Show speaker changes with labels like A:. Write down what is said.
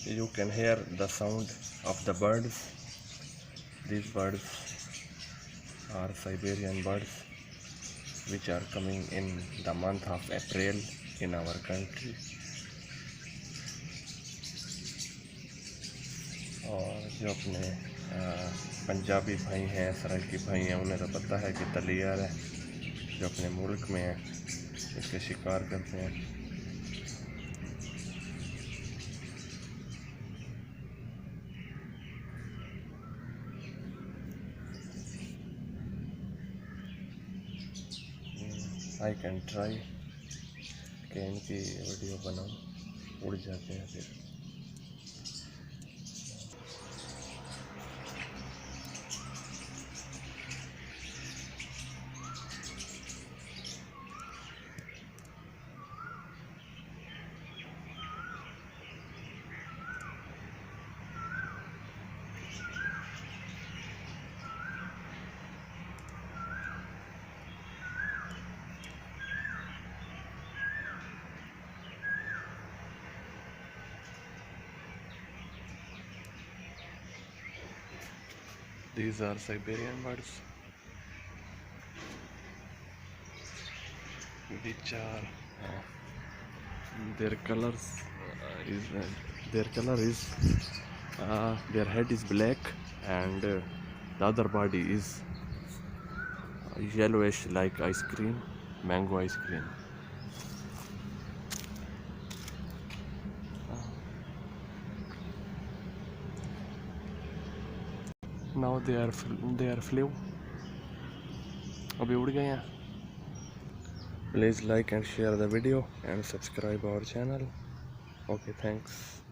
A: You can hear the sound of the birds. These birds are Siberian birds which are coming in the month of April in our country. और जो अपने पंजाबी भाई हैं, सराइकी भाई हैं, उन्हें तो पता है कि तलियार है जो अपने मुल्क में है, इसके शिकार करते हैं। आई कैन ट्राई कि इनकी वीडियो बनाऊँ, उड़ जाते हैं फिर। These are Siberian birds, which are their colors is their color is their head is black and the other body is yellowish like ice cream, mango ice cream. Now they are flew. अभी उड़ गए हैं। Please like and share the video and subscribe our channel. Okay, thanks.